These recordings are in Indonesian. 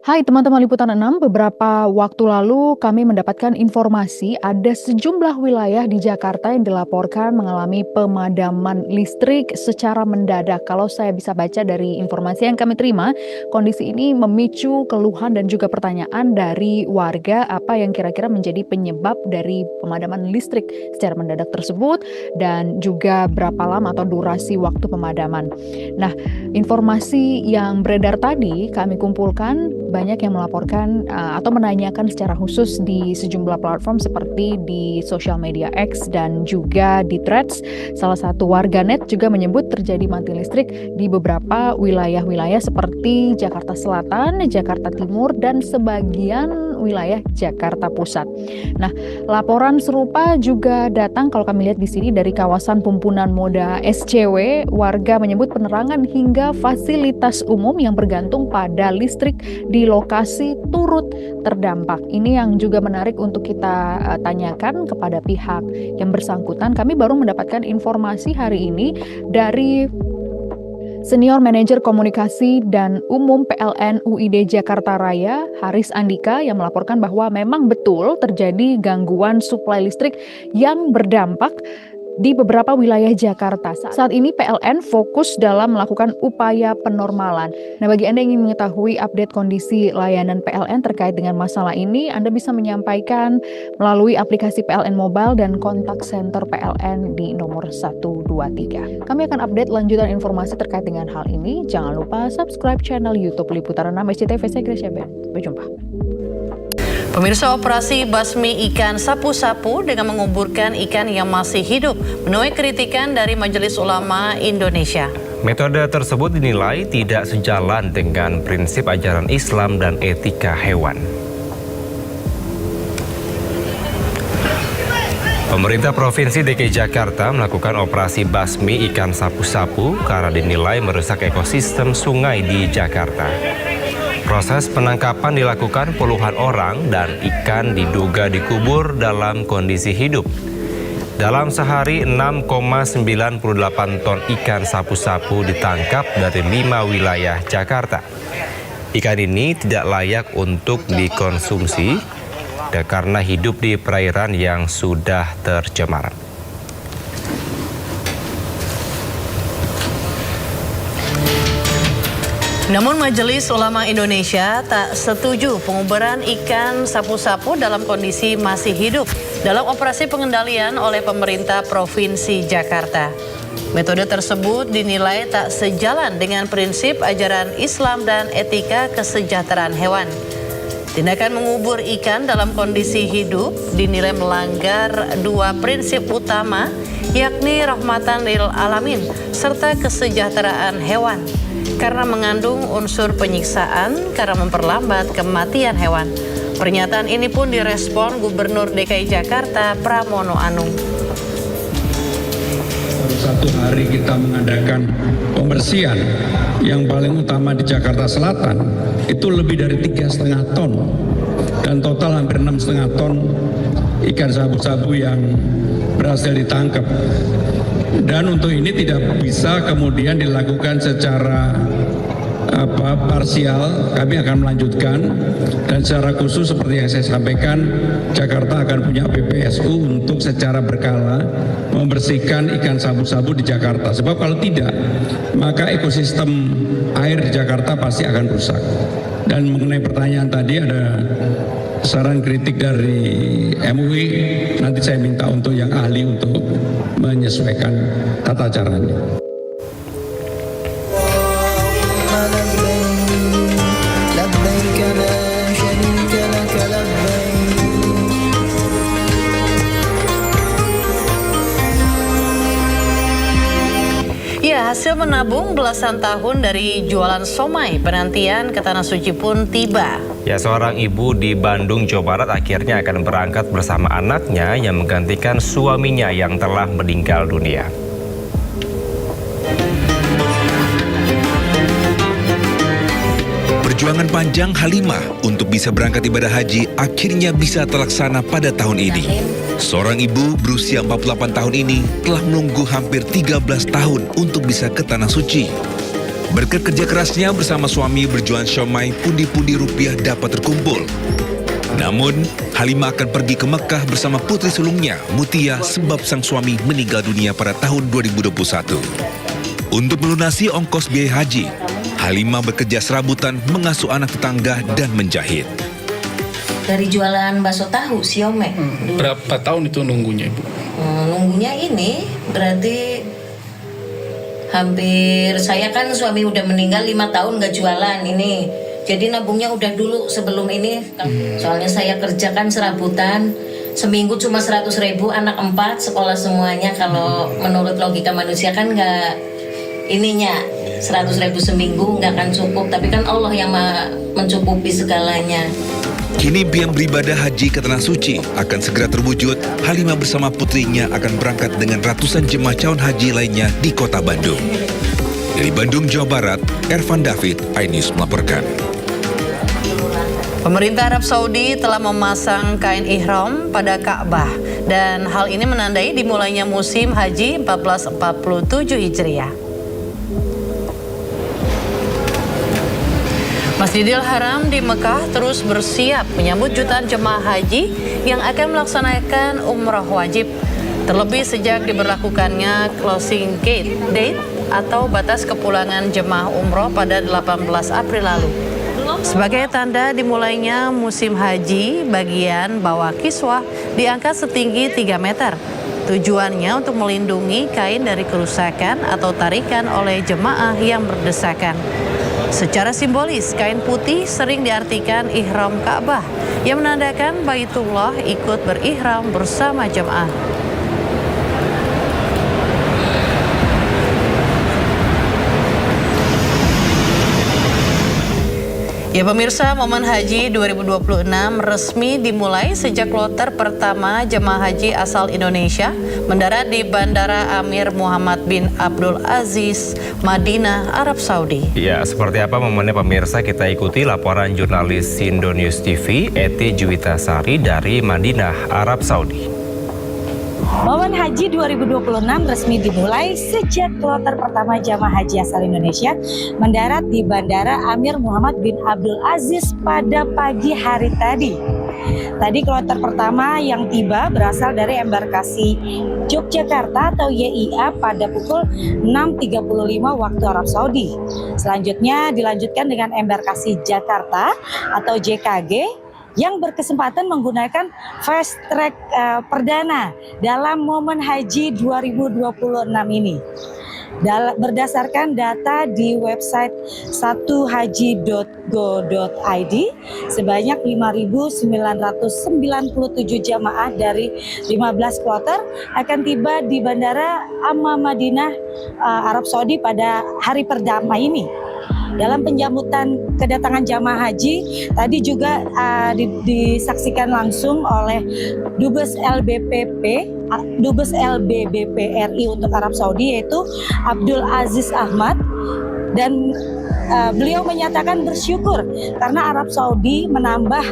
Hai teman-teman Liputan 6, beberapa waktu lalu kami mendapatkan informasi ada sejumlah wilayah di Jakarta yang dilaporkan mengalami pemadaman listrik secara mendadak. Kalau saya bisa baca dari informasi yang kami terima, kondisi ini memicu keluhan dan juga pertanyaan dari warga apa yang kira-kira menjadi penyebab dari pemadaman listrik secara mendadak tersebut dan juga berapa lama atau durasi waktu pemadaman. Nah, informasi yang beredar tadi kami kumpulkan banyak yang melaporkan atau menanyakan secara khusus di sejumlah platform seperti di sosial media X dan juga di Threads. Salah satu warganet juga menyebut terjadi mati listrik di beberapa wilayah-wilayah seperti Jakarta Selatan, Jakarta Timur, dan sebagian wilayah Jakarta Pusat. Nah, laporan serupa juga datang kalau kami lihat di sini dari kawasan Pumpunan Moda SCW. Warga menyebut penerangan hingga fasilitas umum yang bergantung pada listrik di lokasi turut terdampak. Ini yang juga menarik untuk kita tanyakan kepada pihak yang bersangkutan. Kami baru mendapatkan informasi hari ini dari Senior Manajer Komunikasi dan Umum PLN UID Jakarta Raya, Haris Andika, yang melaporkan bahwa memang betul terjadi gangguan suplai listrik yang berdampak di beberapa wilayah Jakarta. Saat ini PLN fokus dalam melakukan upaya penormalan. Nah, bagi Anda yang ingin mengetahui update kondisi layanan PLN terkait dengan masalah ini, Anda bisa menyampaikan melalui aplikasi PLN Mobile dan kontak center PLN di nomor 123. Kami akan update lanjutan informasi terkait dengan hal ini. Jangan lupa subscribe channel YouTube Liputan 6 SCTV. Saya Gracia Ben. Sampai jumpa. Pemirsa, operasi basmi ikan sapu-sapu dengan menguburkan ikan yang masih hidup menuai kritikan dari Majelis Ulama Indonesia. Metode tersebut dinilai tidak sejalan dengan prinsip ajaran Islam dan etika hewan. Pemerintah Provinsi DKI Jakarta melakukan operasi basmi ikan sapu-sapu karena dinilai merusak ekosistem sungai di Jakarta. Proses penangkapan dilakukan puluhan orang dan ikan diduga dikubur dalam kondisi hidup. Dalam sehari 6,98 ton ikan sapu-sapu ditangkap dari 5 wilayah Jakarta. Ikan ini tidak layak untuk dikonsumsi karena hidup di perairan yang sudah tercemar. Namun Majelis Ulama Indonesia tak setuju penguburan ikan sapu-sapu dalam kondisi masih hidup dalam operasi pengendalian oleh pemerintah Provinsi Jakarta. Metode tersebut dinilai tak sejalan dengan prinsip ajaran Islam dan etika kesejahteraan hewan. Tindakan mengubur ikan dalam kondisi hidup dinilai melanggar dua prinsip utama, yakni rahmatan lil alamin serta kesejahteraan hewan, karena mengandung unsur penyiksaan karena memperlambat kematian hewan. Pernyataan ini pun direspon Gubernur DKI Jakarta Pramono Anung. Satu hari kita mengadakan pembersihan yang paling utama di Jakarta Selatan itu lebih dari 3,5 ton dan total hampir 6,5 ton ikan sabu-sabu yang berhasil ditangkap. Dan untuk ini tidak bisa kemudian dilakukan secara parsial, kami akan melanjutkan dan secara khusus seperti yang saya sampaikan, Jakarta akan punya PPSU untuk secara berkala membersihkan ikan sabu-sabu di Jakarta. Sebab kalau tidak, maka ekosistem air di Jakarta pasti akan rusak. Dan mengenai pertanyaan tadi ada saran kritik dari MUI, nanti saya minta untuk yang ahli untuk menyesuaikan tata caranya. Ya, hasil menabung belasan tahun dari jualan somai, penantian ke Tanah Suci pun tiba. Ya, seorang ibu di Bandung, Jawa Barat akhirnya akan berangkat bersama anaknya yang menggantikan suaminya yang telah meninggal dunia. Perjuangan panjang Halimah untuk bisa berangkat ibadah haji akhirnya bisa terlaksana pada tahun ini. Seorang ibu berusia 48 tahun ini telah menunggu hampir 13 tahun untuk bisa ke Tanah Suci. Berkat kerja kerasnya bersama suami berjualan siomay, pundi-pundi rupiah dapat terkumpul. Namun, Halimah akan pergi ke Mekah bersama putri sulungnya, Mutia, sebab sang suami meninggal dunia pada tahun 2021. Untuk melunasi ongkos biaya haji, Halimah bekerja serabutan, mengasuh anak tetangga, dan menjahit. Dari jualan bakso tahu, siomay. Berapa tahun itu nunggunya, Ibu? Nunggunya ini berarti hampir, saya kan suami udah meninggal 5 tahun gak jualan ini. Jadi nabungnya udah dulu sebelum ini. Soalnya saya kerjakan serabutan. Seminggu cuma 100.000, anak 4, sekolah semuanya. Kalau menurut logika manusia kan gak ininya 100.000 seminggu gak akan cukup. Tapi kan Allah yang mencukupi segalanya. Kini biang beribadah haji ke Tanah Suci akan segera terwujud. Halimah bersama putrinya akan berangkat dengan ratusan jemaah calon haji lainnya di kota Bandung. Dari Bandung, Jawa Barat, Ervan David, iNews melaporkan. Pemerintah Arab Saudi telah memasang kain ihram pada Ka'bah dan hal ini menandai dimulainya musim haji 1447 Hijriah. Masjidil Haram di Mekah terus bersiap menyambut jutaan jemaah haji yang akan melaksanakan umrah wajib. Terlebih sejak diberlakukannya closing gate date atau batas kepulangan jemaah umroh pada 18 April lalu. Sebagai tanda dimulainya musim haji, bagian bawah kiswah diangkat setinggi 3 meter. Tujuannya untuk melindungi kain dari kerusakan atau tarikan oleh jemaah yang berdesakan. Secara simbolis, kain putih sering diartikan ihram Ka'bah yang menandakan Baitullah ikut berihram bersama jemaah. Ya pemirsa, momen haji 2026 resmi dimulai sejak kloter pertama jemaah haji asal Indonesia mendarat di Bandara Amir Muhammad bin Abdul Aziz, Madinah, Arab Saudi. Ya, seperti apa momennya pemirsa, kita ikuti laporan jurnalis Indonews TV, Eti Juwitasari dari Madinah, Arab Saudi. Momen Haji 2026 resmi dimulai sejak kloter pertama jamaah haji asal Indonesia mendarat di Bandara Amir Muhammad bin Abdul Aziz pada pagi hari tadi. Tadi kloter pertama yang tiba berasal dari embarkasi Yogyakarta atau YIA pada pukul 6.35 waktu Arab Saudi. Selanjutnya dilanjutkan dengan embarkasi Jakarta atau JKG yang berkesempatan menggunakan fast track perdana dalam momen haji 2026 ini. Berdasarkan data di website satuhaji.go.id, sebanyak 5.997 jamaah dari 15 kloter akan tiba di Bandara Amma Madinah, Arab Saudi pada hari pertama ini. Dalam penjambutan kedatangan jamaah haji tadi juga disaksikan langsung oleh Dubes LBBP RI untuk Arab Saudi, yaitu Abdul Aziz Ahmad, dan beliau menyatakan bersyukur karena Arab Saudi menambah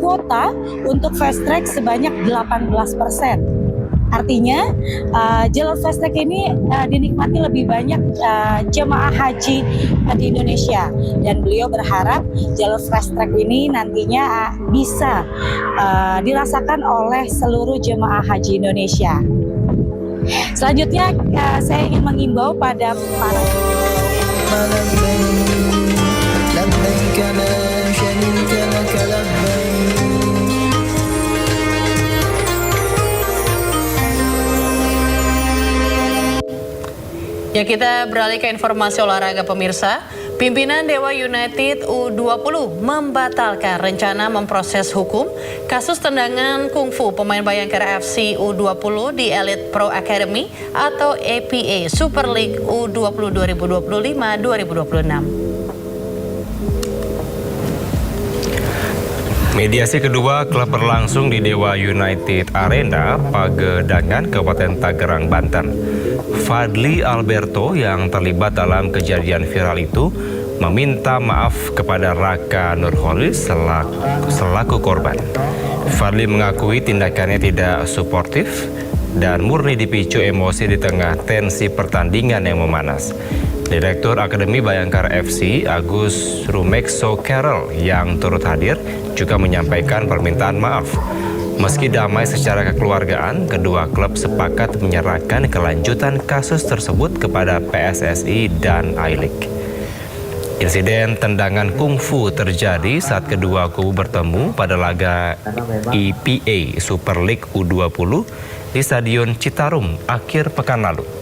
kuota untuk fast track sebanyak 18%. Artinya jalur fast track ini dinikmati lebih banyak jemaah haji di Indonesia, dan beliau berharap jalur fast track ini nantinya bisa dirasakan oleh seluruh jemaah haji Indonesia. Selanjutnya saya ingin mengimbau pada para Ya, kita beralih ke informasi olahraga pemirsa. Pimpinan Dewa United U20 membatalkan rencana memproses hukum kasus tendangan kungfu pemain Bayangkara FC U20 di Elite Pro Academy atau APA Super League U20 2025-2026. Mediasi kedua klub berlangsung di Dewa United Arena, Pagedangan, Kabupaten Tangerang, Banten. Fadli Alberto yang terlibat dalam kejadian viral itu meminta maaf kepada Raka Nurholis selaku korban. Fadli mengakui tindakannya tidak suportif dan murni dipicu emosi di tengah tensi pertandingan yang memanas. Direktur Akademi Bayangkara FC, Agus Rumekso Carroll, yang turut hadir, juga menyampaikan permintaan maaf. Meski damai secara kekeluargaan, kedua klub sepakat menyerahkan kelanjutan kasus tersebut kepada PSSI dan I-League. Insiden tendangan kungfu terjadi saat kedua kubu bertemu pada laga EPA Super League U20 di Stadion Citarum akhir pekan lalu.